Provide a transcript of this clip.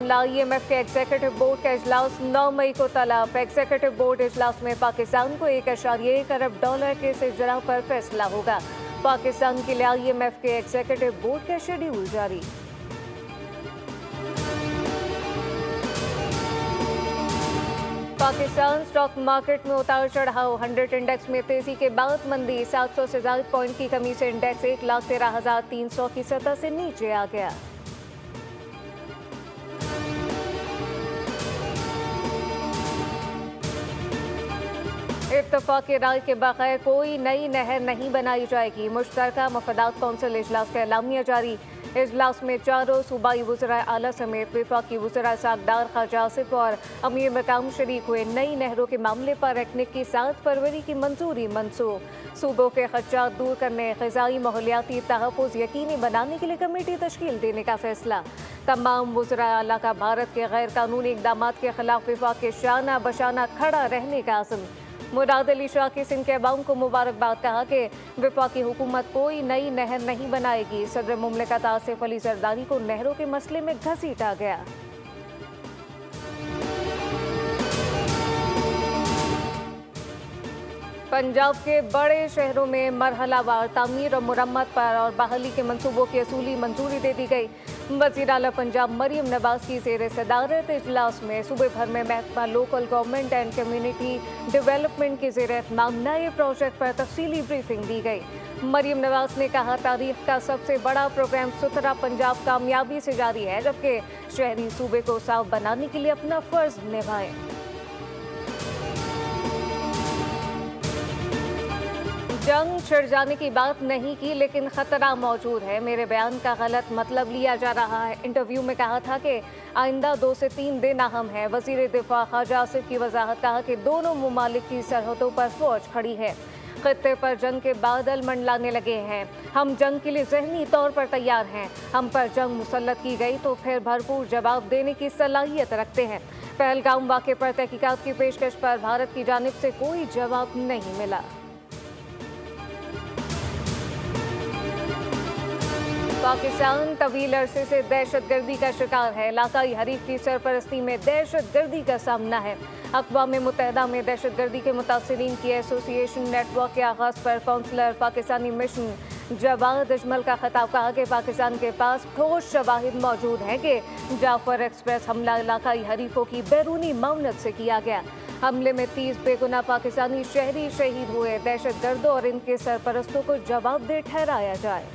IMF के executive board का इजलास 9 मई को तलब। एग्जीक्यूटिव बोर्ड इजलास में पाकिस्तान को $1.1 अरब के इजरा पर फैसला होगा। पाकिस्तान के लिए IMF के एग्जीक्यूटिव बोर्ड का शेड्यूल जारी। पाकिस्तान स्टॉक मार्केट में उतार चढ़ाव। 100 इंडेक्स में तेजी के बाद मंदी। 700 से ज्यादा पॉइंट की कमी से इंडेक्स 1,13,300 की सतह से नीचे आ गया। इत्तफाक़ राय के बगैर कोई नई नहर नहीं बनाई जाएगी। मुश्तरका मफादात कौंसिल इजलास का एलामिया जारी। इजलास में चारों सूबाई वज़राए आला समेत वफाकी वज़राए सागदार ख्वाजा आसिफ और अमीर मकाम शरीक हुए। नई नहरों के मामले पर एक्निक की 7 फरवरी की मंजूरी मनसूख। सूबों के खदशात दूर करने, ग़िज़ाई माहौलियाती तहफ़्फ़ुज़ यकीनी बनाने के लिए कमेटी तश्कील देने का फैसला। तमाम वज़राए आला का भारत के गैर कानूनी इक़दाम के खिलाफ वफाक के शाना बशाना खड़ा रहने का अज़्म। मुराद अली शाह की सिंध के अवाम को मुबारकबाद। कहा कि वफाकी हुकूमत कोई नई नहर नहीं बनाएगी। सदर मुमलिकत आसिफ अली जरदारी को नहरों के मसले में घसीटा गया। पंजाब के बड़े शहरों में मरहलावार तामीर और मुरम्मत पर और बहाली के मंसूबों की असूली मंजूरी दे दी गई। वज़ीर आला पंजाब मरियम नवाज की ज़ेर सदारत इजलास में सूबे भर में महकमा local government and community development की ज़ेर एहतमाम नए प्रोजेक्ट पर तफसीली ब्रीफिंग दी गई। मरियम नवाज ने कहा, तारीख का सबसे बड़ा प्रोग्राम सुथरा पंजाब कामयाबी से जारी है, जबकि शहरी सूबे को साफ बनाने के लिए अपना फ़र्ज निभाएं। जंग छिड़ जाने की बात नहीं की, लेकिन खतरा मौजूद है। मेरे बयान का गलत मतलब लिया जा रहा है। इंटरव्यू में कहा था कि आइंदा 2 से 3 दिन अहम है। वज़ीर दिफा ख्वाजा आसिफ की वजाहत। कहा कि दोनों मुमालिक की सरहदों पर फौज खड़ी है। खित्ते पर जंग के बादल मंडलाने लगे हैं। हम जंग के लिए ज़हनी तौर पर तैयार हैं। हम पर जंग मुसल्लत की गई तो फिर भरपूर जवाब देने की सलाहियत रखते हैं। पहलगाम वाक़े पर तहकीकात की पेशकश पर भारत की जानिब से कोई जवाब नहीं मिला। पाकिस्तान तवील अरसे से दहशतगर्दी का शिकार है। इलाकाई हरीफ की सरपरस्ती में दहशतगर्दी का सामना है। अक़वाम मुत्तहिदा में दहशतगर्दी के मुतासिरीन की एसोसिएशन नेटवर्क के आगाज़ पर कौंसलर पाकिस्तानी मिशन जवाद अजमल का खिताब। कहा कि पाकिस्तान के पास ठोस शवाहिद मौजूद हैं कि जाफर एक्सप्रेस हमला इलाकाई हरीफों की बैरूनी माउनत से किया गया। हमले में 30 बेगुनाह पाकिस्तानी शहरी शहीद हुए। दहशतगर्दों और इनके सरपरस्तों को जवाबदेह ठहराया जाए।